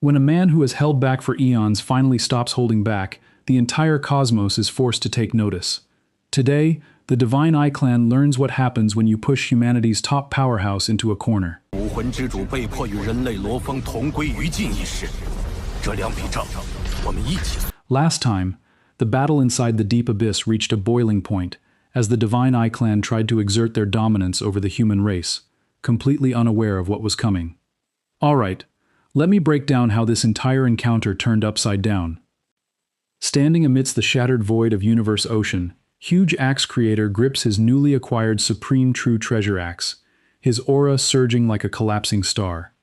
When a man who has held back for eons finally stops holding back, the entire cosmos is forced to take notice. Today, the Divine Eye Clan learns what happens when you push humanity's top powerhouse into a corner. Last time, the battle inside the deep abyss reached a boiling point as the Divine Eye Clan tried to exert their dominance over the human race, completely unaware of what was coming. Alright, let me break down how this entire encounter turned upside down. Standing amidst the shattered void of Universe Ocean, Huge Axe Creator grips his newly acquired Supreme True Treasure Axe, his aura surging like a collapsing star.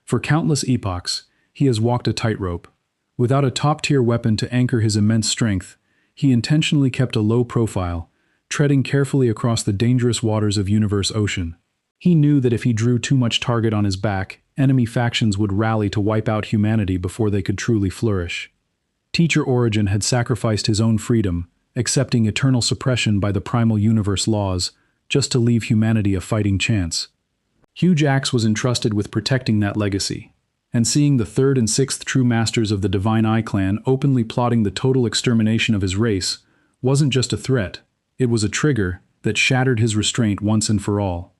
For countless epochs, he has walked a tightrope. Without a top-tier weapon to anchor his immense strength, he intentionally kept a low profile, treading carefully across the dangerous waters of Universe Ocean. He knew that if he drew too much target on his back, enemy factions would rally to wipe out humanity before they could truly flourish. Teacher Origin had sacrificed his own freedom, accepting eternal suppression by the primal universe laws, just to leave humanity a fighting chance. Huge Axe was entrusted with protecting that legacy, and seeing the third and sixth true masters of the Divine Eye Clan openly plotting the total extermination of his race wasn't just a threat, it was a trigger that shattered his restraint once and for all.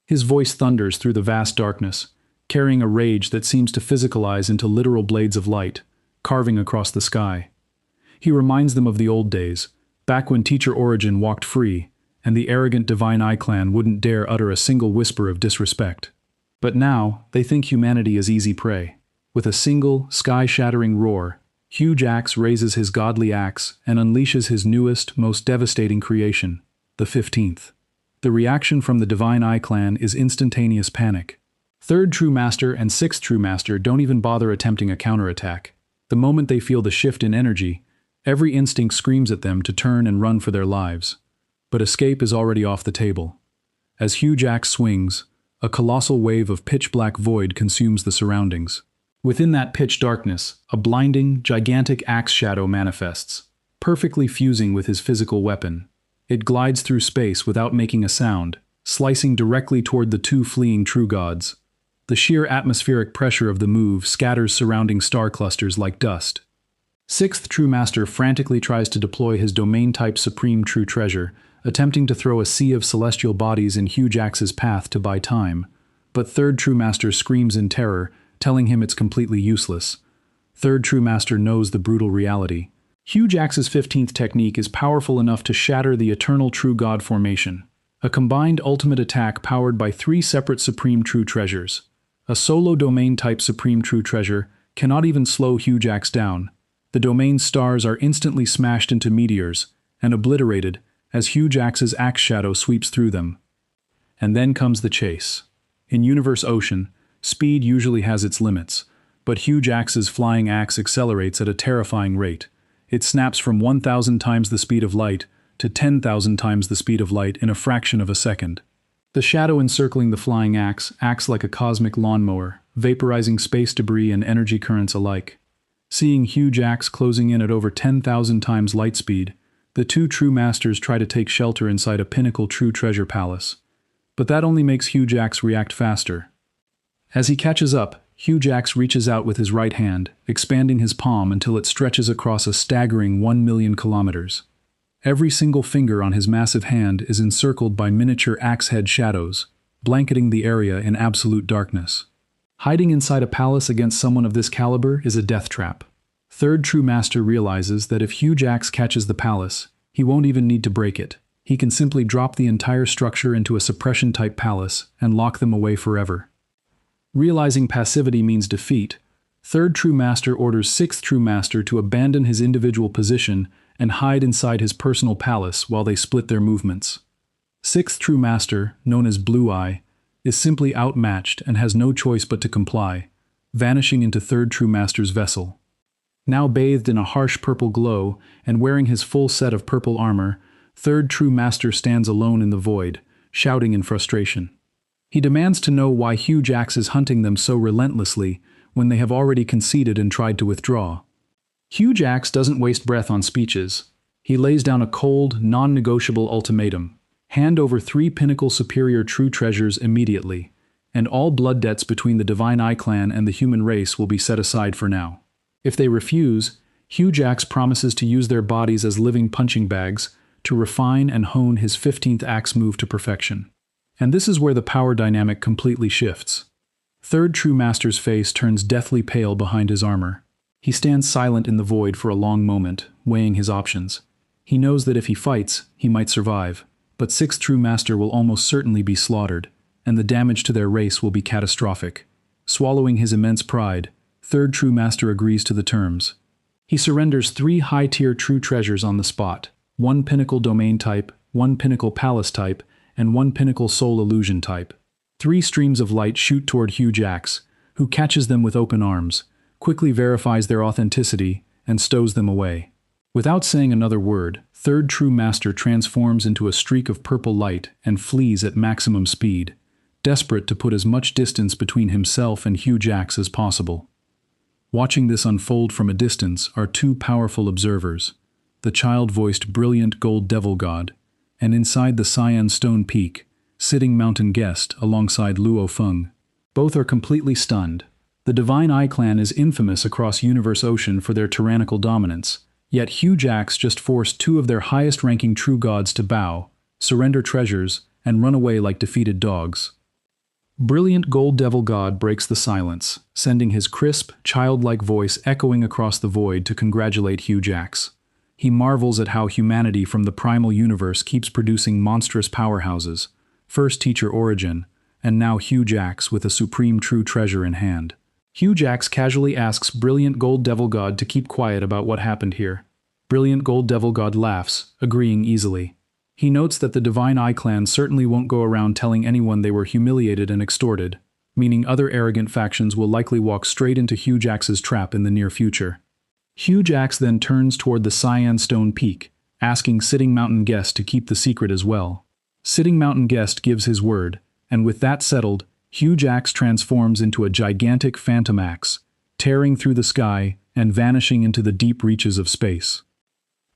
His voice thunders through the vast darkness, carrying a rage that seems to physicalize into literal blades of light, carving across the sky. He reminds them of the old days, back when Teacher Origin walked free, and the arrogant Divine Eye Clan wouldn't dare utter a single whisper of disrespect. But now, they think humanity is easy prey. With a single, sky-shattering roar, Huge Axe raises his godly axe and unleashes his newest, most devastating creation, the 15th. The reaction from the Divine Eye Clan is instantaneous panic. Third True Master and Sixth True Master don't even bother attempting a counterattack. The moment they feel the shift in energy, every instinct screams at them to turn and run for their lives. But escape is already off the table. As Huge Axe swings, a colossal wave of pitch-black void consumes the surroundings. Within that pitch darkness, a blinding, gigantic axe shadow manifests, perfectly fusing with his physical weapon. It glides through space without making a sound, slicing directly toward the two fleeing true gods. The sheer atmospheric pressure of the move scatters surrounding star clusters like dust. Sixth True Master frantically tries to deploy his domain-type Supreme True Treasure, attempting to throw a sea of celestial bodies in Huge Axe's path to buy time. But Third True Master screams in terror, telling him it's completely useless. Third True Master knows the brutal reality. Huge Axe's 15th technique is powerful enough to shatter the eternal True God formation, a combined ultimate attack powered by 3 separate Supreme True Treasures. A solo domain-type Supreme True Treasure cannot even slow Huge Axe down. The domain's stars are instantly smashed into meteors and obliterated as Huge Axe's axe shadow sweeps through them. And then comes the chase. In Universe Ocean, speed usually has its limits, but Huge Axe's flying axe accelerates at a terrifying rate. It snaps from 1,000 times the speed of light to 10,000 times the speed of light in a fraction of a second. The shadow encircling the flying axe acts like a cosmic lawnmower, vaporizing space debris and energy currents alike. Seeing Huge Axe closing in at over 10,000 times light speed, the two true masters try to take shelter inside a pinnacle true treasure palace. But that only makes Huge Axe react faster. As he catches up, Huge Axe reaches out with his right hand, expanding his palm until it stretches across a staggering 1 million kilometers. Every single finger on his massive hand is encircled by miniature axe-head shadows, blanketing the area in absolute darkness. Hiding inside a palace against someone of this caliber is a death trap. Third True Master realizes that if Huge Axe catches the palace, he won't even need to break it. He can simply drop the entire structure into a suppression-type palace and lock them away forever. Realizing passivity means defeat, Third True Master orders Sixth True Master to abandon his individual position and hide inside his personal palace while they split their movements. Sixth True Master, known as Blue Eye, is simply outmatched and has no choice but to comply, vanishing into Third True Master's vessel. Now bathed in a harsh purple glow and wearing his full set of purple armor, Third True Master stands alone in the void, shouting in frustration. He demands to know why Huge Axe is hunting them so relentlessly when they have already conceded and tried to withdraw. Huge Axe doesn't waste breath on speeches. He lays down a cold, non-negotiable ultimatum. Hand over 3 pinnacle superior true treasures immediately. and all blood debts between the Divine Eye clan and the human race will be set aside for now. If they refuse, Huge Axe promises to use their bodies as living punching bags to refine and hone his 15th Axe move to perfection. And this is where the power dynamic completely shifts. Third True Master's face turns deathly pale behind his armor. He stands silent in the void for a long moment, weighing his options. He knows that if he fights, he might survive, but Sixth True Master will almost certainly be slaughtered, and the damage to their race will be catastrophic. Swallowing his immense pride, Third True Master agrees to the terms. He surrenders 3 high-tier true treasures on the spot, 1 pinnacle domain type, 1 pinnacle palace type, and 1 pinnacle soul illusion type. 3 streams of light shoot toward Huge Axe, who catches them with open arms, quickly verifies their authenticity, and stows them away. Without saying another word, Third True Master transforms into a streak of purple light and flees at maximum speed, desperate to put as much distance between himself and Huge Axe as possible. Watching this unfold from a distance are 2 powerful observers, the child-voiced brilliant gold devil god, and inside the Cyan Stone Peak, sitting Mountain Guest alongside Luo Feng. Both are completely stunned. The Divine Eye clan is infamous across Universe Ocean for their tyrannical dominance, yet Huge Axe just forced 2 of their highest-ranking true gods to bow, surrender treasures, and run away like defeated dogs. Brilliant Gold Devil God breaks the silence, sending his crisp, childlike voice echoing across the void to congratulate Huge Axe. He marvels at how humanity from the primal universe keeps producing monstrous powerhouses, first Teacher Origin, and now Huge Axe with a supreme true treasure in hand. Huge Axe casually asks Brilliant Gold Devil God to keep quiet about what happened here. Brilliant Gold Devil God laughs, agreeing easily. He notes that the Divine Eye clan certainly won't go around telling anyone they were humiliated and extorted, meaning other arrogant factions will likely walk straight into Huge Axe's trap in the near future. Huge Axe then turns toward the Cyan Stone Peak, asking Sitting Mountain Guest to keep the secret as well. Sitting Mountain Guest gives his word, and with that settled, Huge Axe transforms into a gigantic phantom axe, tearing through the sky and vanishing into the deep reaches of space.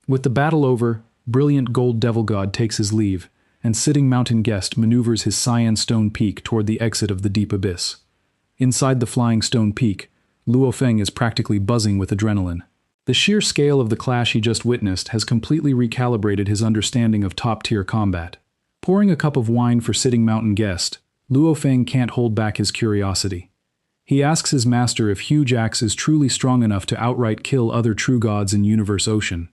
With the battle over, Brilliant Gold Devil God takes his leave, and Sitting Mountain Guest maneuvers his Cyan Stone Peak toward the exit of the deep abyss. Inside the Flying Stone Peak, Luo Feng is practically buzzing with adrenaline. The sheer scale of the clash he just witnessed has completely recalibrated his understanding of top-tier combat. Pouring a cup of wine for Sitting Mountain Guest, Luo Feng can't hold back his curiosity. He asks his master if Huge Axe is truly strong enough to outright kill other true gods in Universe Ocean.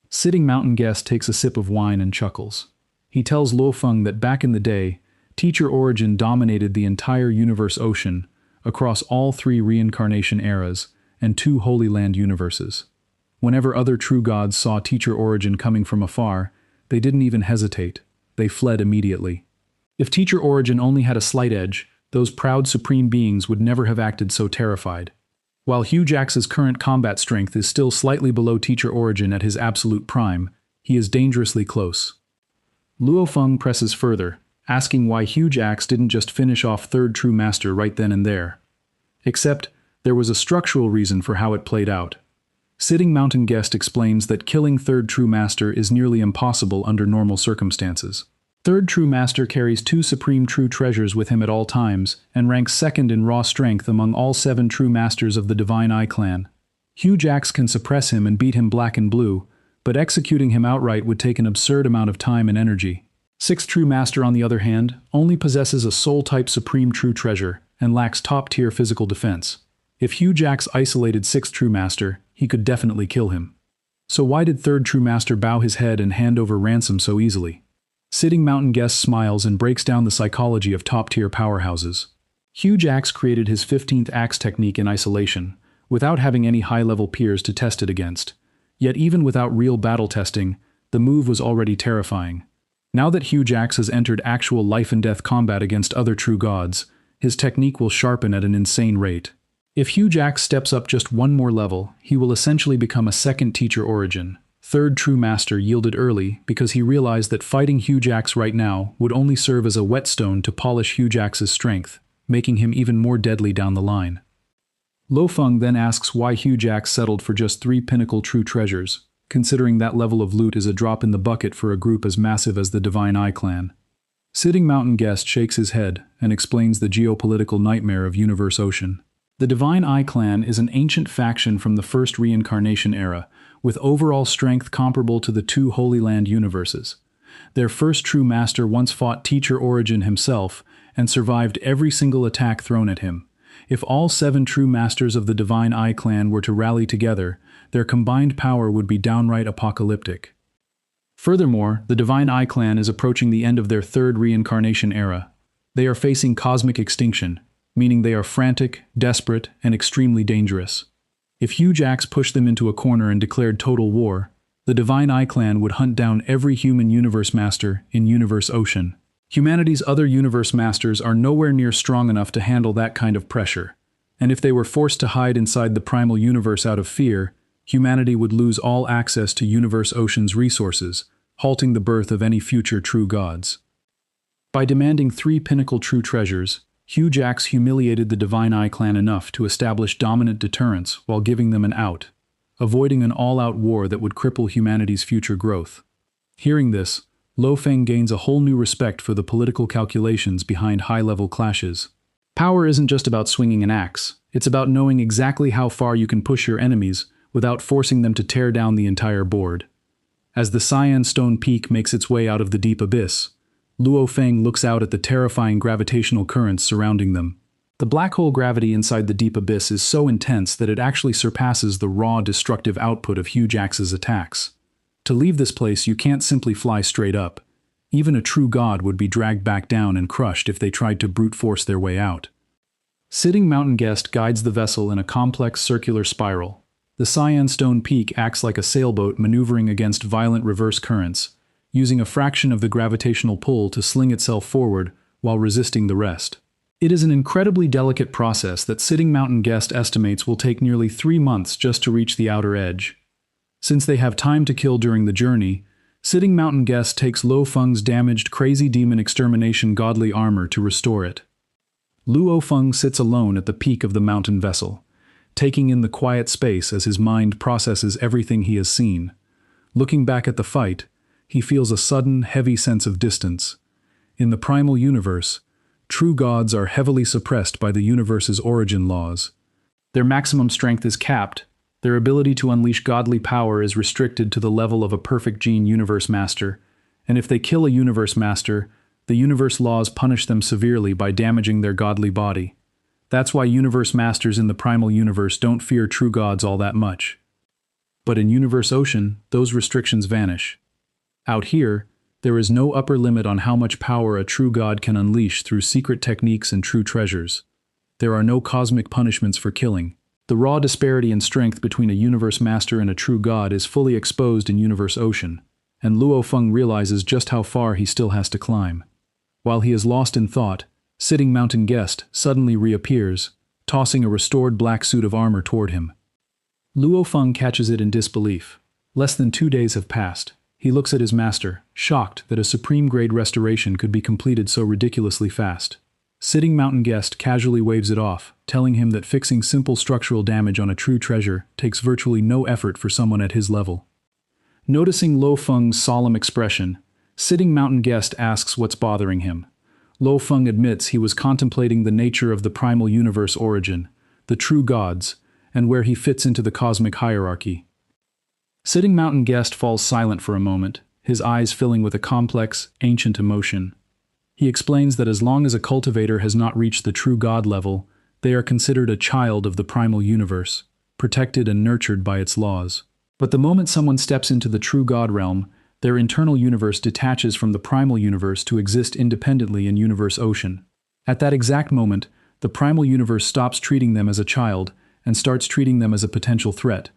Sitting Mountain Guest takes a sip of wine and chuckles. He tells Luo Feng that back in the day, Teacher Origin dominated the entire Universe Ocean across all 3 reincarnation eras and 2 Holy Land universes. Whenever other true gods saw Teacher Origin coming from afar, they didn't even hesitate. They fled immediately. If Teacher Origin only had a slight edge, those proud supreme beings would never have acted so terrified. While Huge Axe's current combat strength is still slightly below Teacher Origin at his absolute prime, he is dangerously close. Luo Feng presses further, asking why Huge Axe didn't just finish off Third True Master right then and there. Except, there was a structural reason for how it played out. Sitting Mountain Guest explains that killing Third True Master is nearly impossible under normal circumstances. Third True Master carries 2 supreme true treasures with him at all times, and ranks second in raw strength among all 7 true masters of the Divine Eye clan. Huge Axe can suppress him and beat him black and blue, but executing him outright would take an absurd amount of time and energy. Sixth True Master, on the other hand, only possesses a soul-type supreme true treasure, and lacks top-tier physical defense. If Huge Axe isolated Sixth True Master, he could definitely kill him. So why did Third True Master bow his head and hand over ransom so easily? Sitting Mountain Guest smiles and breaks down the psychology of top-tier powerhouses. Huge Axe created his 15th Axe technique in isolation, without having any high-level peers to test it against. Yet even without real battle testing, the move was already terrifying. Now that Huge Axe has entered actual life-and-death combat against other true gods, his technique will sharpen at an insane rate. If Huge Axe steps up just one more level, he will essentially become a second Teacher Origin. Third True Master yielded early because he realized that fighting Huge Axe right now would only serve as a whetstone to polish Huge Axe's strength, making him even more deadly down the line. Luo Feng then asks why Huge Axe settled for just 3 pinnacle true treasures, considering that level of loot is a drop in the bucket for a group as massive as the Divine Eye clan. Sitting Mountain Guest shakes his head and explains the geopolitical nightmare of Universe Ocean. The Divine Eye Clan is an ancient faction from the first reincarnation era, with overall strength comparable to the two Holy Land universes. Their first true master once fought Teacher Origin himself and survived every single attack thrown at him. If all 7 true masters of the Divine Eye Clan were to rally together, their combined power would be downright apocalyptic. Furthermore, the Divine Eye Clan is approaching the end of their third reincarnation era. They are facing cosmic extinction, meaning they are frantic, desperate, and extremely dangerous. If Huge Axe pushed them into a corner and declared total war, the Divine Eye Clan would hunt down every human universe master in Universe Ocean. Humanity's other universe masters are nowhere near strong enough to handle that kind of pressure, and if they were forced to hide inside the primal universe out of fear, humanity would lose all access to Universe Ocean's resources, halting the birth of any future true gods. By demanding 3 pinnacle true treasures, Huge Axe humiliated the Divine Eye Clan enough to establish dominant deterrence while giving them an out, avoiding an all-out war that would cripple humanity's future growth. Hearing this, Lo Feng gains a whole new respect for the political calculations behind high-level clashes. Power isn't just about swinging an axe, it's about knowing exactly how far you can push your enemies without forcing them to tear down the entire board. As the Cyan Stone Peak makes its way out of the deep abyss, Luo Feng looks out at the terrifying gravitational currents surrounding them. The black hole gravity inside the deep abyss is so intense that it actually surpasses the raw, destructive output of Huge Axe's attacks. To leave this place, you can't simply fly straight up. Even a true god would be dragged back down and crushed if they tried to brute force their way out. Sitting Mountain Guest guides the vessel in a complex circular spiral. The Cyan Stone Peak acts like a sailboat maneuvering against violent reverse currents, using a fraction of the gravitational pull to sling itself forward while resisting the rest. It is an incredibly delicate process that Sitting Mountain Guest estimates will take nearly 3 months just to reach the outer edge. Since they have time to kill during the journey, Sitting Mountain Guest takes Lo Feng's damaged Crazy Demon Extermination godly armor to restore it. Luo Feng sits alone at the peak of the mountain vessel, taking in the quiet space as his mind processes everything he has seen. Looking back at the fight, he feels a sudden, heavy sense of distance. In the primal universe, true gods are heavily suppressed by the universe's origin laws. Their maximum strength is capped, their ability to unleash godly power is restricted to the level of a perfect gene universe master, and if they kill a universe master, the universe laws punish them severely by damaging their godly body. That's why universe masters in the primal universe don't fear true gods all that much. But in Universe Ocean, those restrictions vanish. Out here, there is no upper limit on how much power a true god can unleash through secret techniques and true treasures. There are no cosmic punishments for killing. The raw disparity in strength between a universe master and a true god is fully exposed in Universe Ocean, and Luo Feng realizes just how far he still has to climb. While he is lost in thought, Sitting Mountain Guest suddenly reappears, tossing a restored black suit of armor toward him. Luo Feng catches it in disbelief. Less than 2 days have passed. He looks at his master, shocked that a supreme-grade restoration could be completed so ridiculously fast. Sitting Mountain Guest casually waves it off, telling him that fixing simple structural damage on a true treasure takes virtually no effort for someone at his level. Noticing Lo Feng's solemn expression, Sitting Mountain Guest asks what's bothering him. Lo Feng admits he was contemplating the nature of the primal universe origin, the true gods, and where he fits into the cosmic hierarchy. Sitting Mountain Guest falls silent for a moment, his eyes filling with a complex, ancient emotion. He explains that as long as a cultivator has not reached the true god level, they are considered a child of the primal universe, protected and nurtured by its laws. But the moment someone steps into the true god realm, their internal universe detaches from the primal universe to exist independently in Universe Ocean. At that exact moment, the primal universe stops treating them as a child and starts treating them as a potential threat,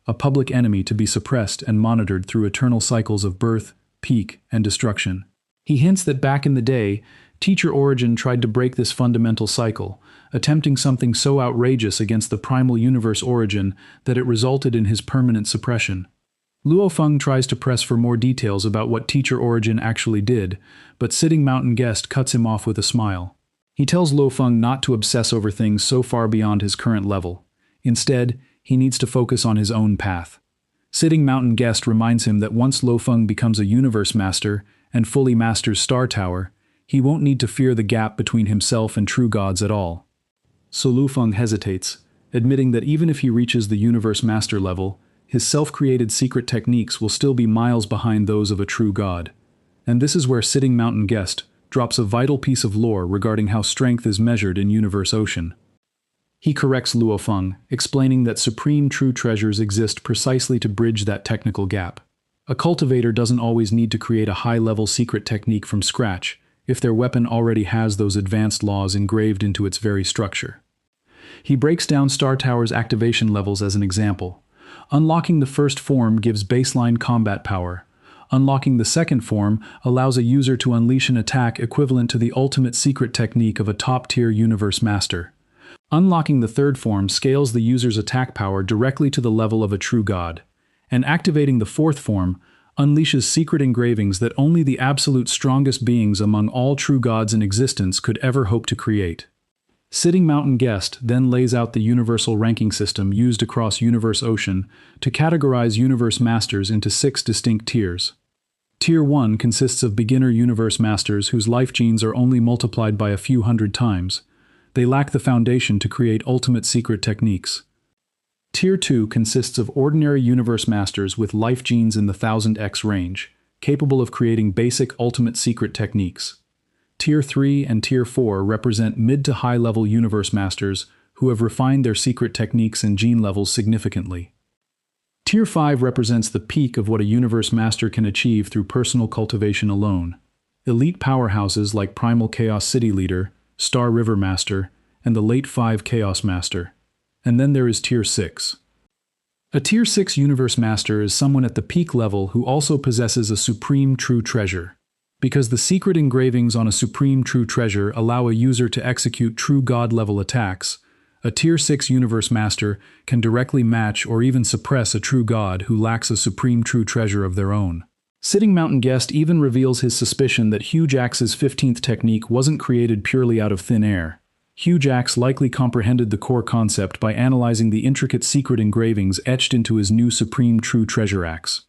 a public enemy to be suppressed and monitored through eternal cycles of birth, peak, and destruction. He hints that back in the day, Teacher Origin tried to break this fundamental cycle, attempting something so outrageous against the primal universe origin that it resulted in his permanent suppression. Luo Feng tries to press for more details about what Teacher Origin actually did, but Sitting Mountain Guest cuts him off with a smile. He tells Lo Feng not to obsess over things so far beyond his current level. Instead, he needs to focus on his own path. Sitting Mountain Guest reminds him that once Lo Feng becomes a universe master and fully masters Star Tower, he won't need to fear the gap between himself and true gods at all. So Lu Feng hesitates, admitting that even if he reaches the universe master level, his self-created secret techniques will still be miles behind those of a true god. And this is where Sitting Mountain Guest drops a vital piece of lore regarding how strength is measured in Universe Ocean. He corrects Luo Feng, explaining that supreme true treasures exist precisely to bridge that technical gap. A cultivator doesn't always need to create a high-level secret technique from scratch if their weapon already has those advanced laws engraved into its very structure. He breaks down Star Tower's activation levels as an example. Unlocking the first form gives baseline combat power. Unlocking the second form allows a user to unleash an attack equivalent to the ultimate secret technique of a top-tier universe master. Unlocking the third form scales the user's attack power directly to the level of a true god. And activating the fourth form unleashes secret engravings that only the absolute strongest beings among all true gods in existence could ever hope to create. Sitting Mountain Guest then lays out the universal ranking system used across Universe Ocean to categorize universe masters into 6 distinct tiers. Tier 1 consists of beginner universe masters whose life genes are only multiplied by a few hundred times. They lack the foundation to create ultimate secret techniques. Tier 2 consists of ordinary universe masters with life genes in the 1000x range, capable of creating basic ultimate secret techniques. Tier 3 and Tier 4 represent mid to high-level universe masters who have refined their secret techniques and gene levels significantly. Tier 5 represents the peak of what a universe master can achieve through personal cultivation alone. Elite powerhouses like Primal Chaos City Leader, Star River Master, and the Late 5 Chaos Master. And then there is Tier 6. A Tier 6 universe master is someone at the peak level who also possesses a supreme true treasure. Because the secret engravings on a supreme true treasure allow a user to execute true god-level attacks, a Tier 6 universe master can directly match or even suppress a true god who lacks a supreme true treasure of their own. Sitting Mountain Guest even reveals his suspicion that Huge Axe's 15th technique wasn't created purely out of thin air. Huge Axe likely comprehended the core concept by analyzing the intricate secret engravings etched into his new supreme true treasure axe.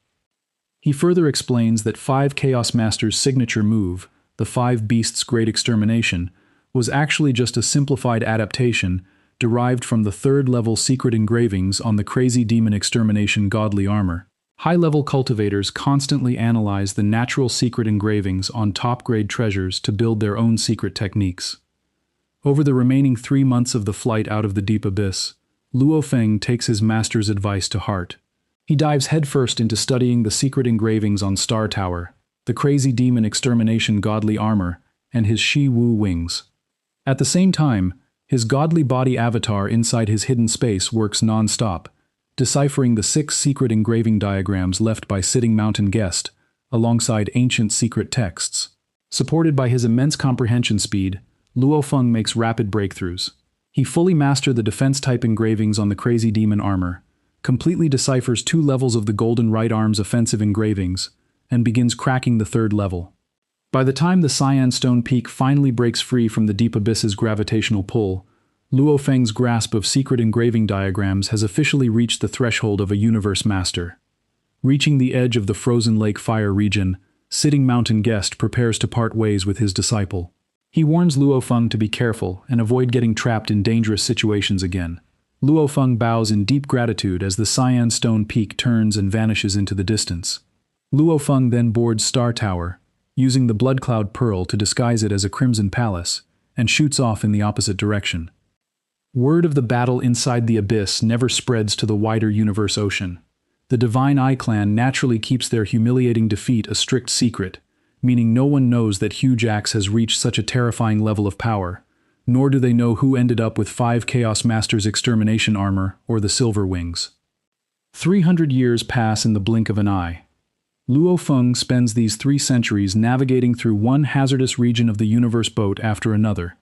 He further explains that 5 Chaos Master's signature move, the 5 Beasts' Great Extermination, was actually just a simplified adaptation derived from the third-level secret engravings on the Crazy Demon Extermination godly armor. High-level cultivators constantly analyze the natural secret engravings on top-grade treasures to build their own secret techniques. Over the remaining 3 months of the flight out of the deep abyss, Luo Feng takes his master's advice to heart. He dives headfirst into studying the secret engravings on Star Tower, the Crazy Demon Extermination godly armor, and his Shi Wu wings. At the same time, his godly body avatar inside his hidden space works non-stop, deciphering the 6 secret engraving diagrams left by Sitting Mountain Guest, alongside ancient secret texts. Supported by his immense comprehension speed, Luo Feng makes rapid breakthroughs. He fully mastered the defense-type engravings on the Crazy Demon armor, completely deciphers 2 levels of the Golden Right Arm's offensive engravings, and begins cracking the 3rd level. By the time the Cyan Stone Peak finally breaks free from the deep abyss's gravitational pull, Luo Feng's grasp of secret engraving diagrams has officially reached the threshold of a universe master. Reaching the edge of the Frozen Lake Fire region, Sitting Mountain Guest prepares to part ways with his disciple. He warns Luo Feng to be careful and avoid getting trapped in dangerous situations again. Luo Feng bows in deep gratitude as the Cyan Stone Peak turns and vanishes into the distance. Luo Feng then boards Star Tower, using the Blood Cloud Pearl to disguise it as a Crimson Palace, and shoots off in the opposite direction. Word of the battle inside the abyss never spreads to the wider Universe Ocean. The Divine Eye clan naturally keeps their humiliating defeat a strict secret, meaning no one knows that Huge Axe has reached such a terrifying level of power, nor do they know who ended up with 5 Chaos Masters' extermination armor or the Silver Wings. 300 years pass in the blink of an eye. Luo Feng spends these 3 centuries navigating through one hazardous region of the universe boat after another,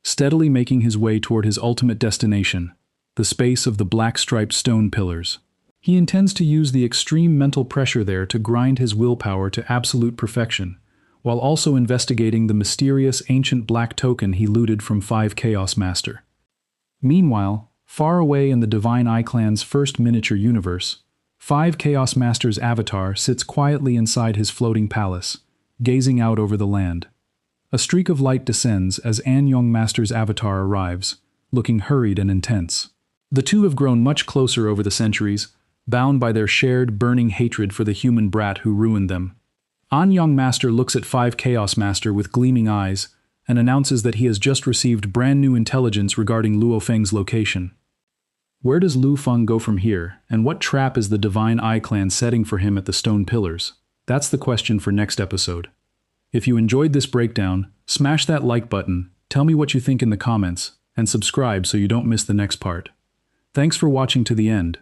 steadily making his way toward his ultimate destination, the space of the black-striped stone pillars. He intends to use the extreme mental pressure there to grind his willpower to absolute perfection, while also investigating the mysterious ancient black token he looted from 5 Chaos Master. Meanwhile, far away in the Divine Eye clan's first miniature universe, 5 Chaos Master's avatar sits quietly inside his floating palace, gazing out over the land. A streak of light descends as An Yong Master's avatar arrives, looking hurried and intense. The two have grown much closer over the centuries, bound by their shared, burning hatred for the human brat who ruined them. An Yong Master looks at Five Chaos Master with gleaming eyes and announces that he has just received brand new intelligence regarding Luo Feng's location. Where does Lu Feng go from here, and what trap is the Divine Eye Clan setting for him at the Stone Pillars? That's the question for next episode. If you enjoyed this breakdown, smash that like button, tell me what you think in the comments, and subscribe so you don't miss the next part. Thanks for watching to the end.